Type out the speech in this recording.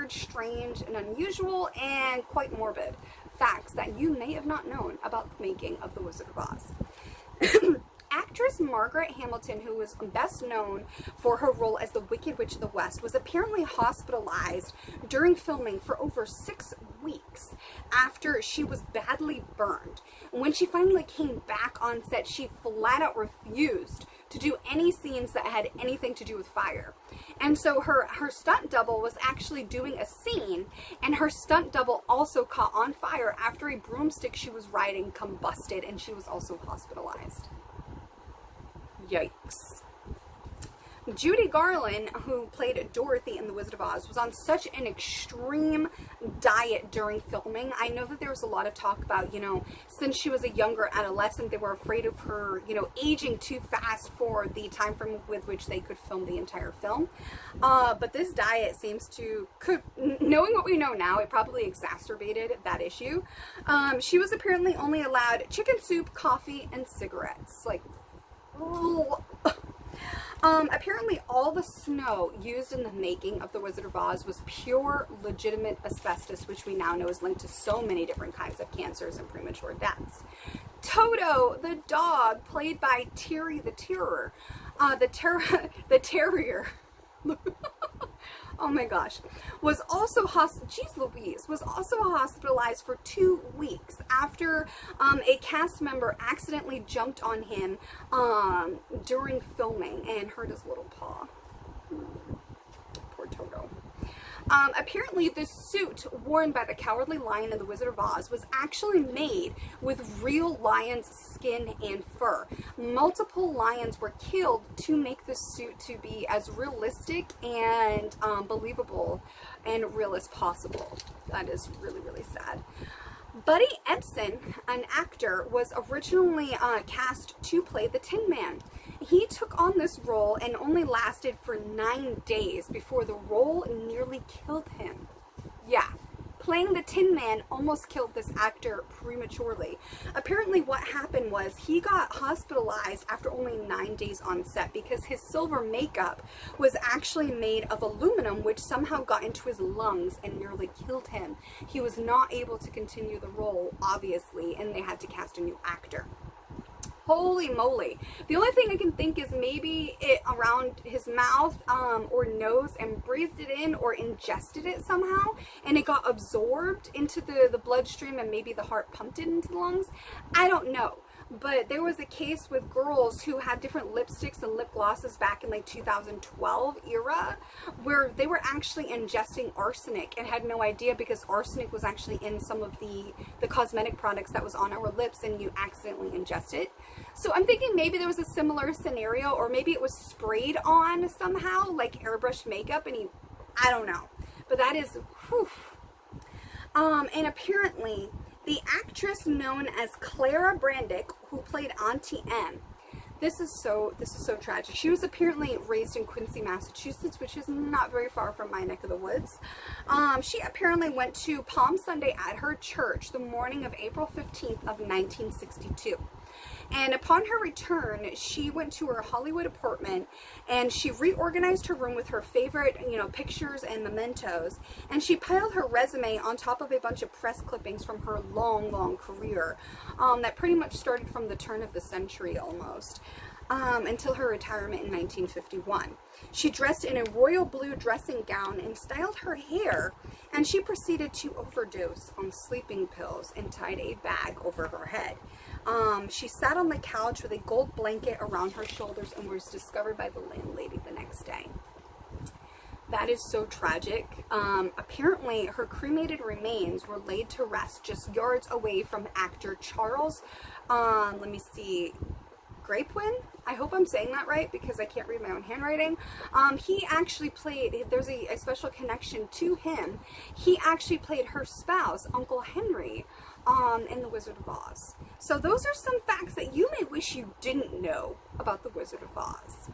weird, strange, and unusual, and quite morbid facts that you may have not known about the making of The Wizard of Oz. Actress Margaret Hamilton, who was best known for her role as the Wicked Witch of the West, was apparently hospitalized during filming for over 6 weeks after she was badly burned. And when she finally came back on set, she flat out refused to do any scenes that had anything to do with fire. And so her stunt double was actually doing a scene, and her stunt double also caught on fire after a broomstick she was riding combusted, and she was also hospitalized. Yikes. Judy Garland, who played Dorothy in The Wizard of Oz, was on such an extreme diet during filming. I know that there was a lot of talk about, you know, since she was a younger adolescent, they were afraid of her, you know, aging too fast for the time frame with which they could film the entire film. But this diet seems to, knowing what we know now, it probably exacerbated that issue. She was apparently only allowed chicken soup, coffee, and cigarettes. Like, apparently all the snow used in the making of The Wizard of Oz was pure, legitimate asbestos, which we now know is linked to so many different kinds of cancers and premature deaths. Toto, the dog, played by Terry the Terror, the Terrier, oh my gosh, was also was also hospitalized for 2 weeks after a cast member accidentally jumped on him during filming and hurt his little paw. Poor Toto. Apparently, the suit worn by the Cowardly Lion in The Wizard of Oz was actually made with real lion's skin and fur. Multiple lions were killed to make the suit to be as realistic and believable and real as possible. That is really, really sad. Buddy Ebsen, an actor, was originally cast to play the Tin Man. He took on this role and only lasted for 9 days before the role nearly killed him. Yeah, playing the Tin Man almost killed this actor prematurely. Apparently what happened was he got hospitalized after only 9 days on set because his silver makeup was actually made of aluminum, which somehow got into his lungs and nearly killed him. He was not able to continue the role, obviously, and they had to cast a new actor. Holy moly. The only thing I can think is maybe it around his mouth or nose and breathed it in or ingested it somehow, and it got absorbed into the bloodstream and maybe the heart pumped it into the lungs. I don't know. But there was a case with girls who had different lipsticks and lip glosses back in like 2012 era where they were actually ingesting arsenic and had no idea because arsenic was actually in some of the cosmetic products that was on our lips and you accidentally ingest it. So I'm thinking maybe there was a similar scenario, or maybe it was sprayed on somehow like airbrush makeup, and I don't know. But that is, whew. And apparently the actress known as Clara Brandick, who played Auntie M, this is so tragic. She was apparently raised in Quincy, Massachusetts, which is not very far from my neck of the woods. She apparently went to Palm Sunday at her church the morning of April 15th of 1962. And upon her return, she went to her Hollywood apartment and she reorganized her room with her favorite, you know, pictures and mementos. And she piled her resume on top of a bunch of press clippings from her long career that pretty much started from the turn of the century almost. Until her retirement in 1951. She dressed in a royal blue dressing gown and styled her hair, and she proceeded to overdose on sleeping pills and tied a bag over her head. She sat on the couch with a gold blanket around her shoulders and was discovered by the landlady the next day. That is so tragic. Apparently, her cremated remains were laid to rest just yards away from actor Charles, let me see, Grapewin? I hope I'm saying that right because I can't read my own handwriting. He actually played, there's a special connection to him. He actually played her spouse, Uncle Henry, in The Wizard of Oz. So those are some facts that you may wish you didn't know about The Wizard of Oz.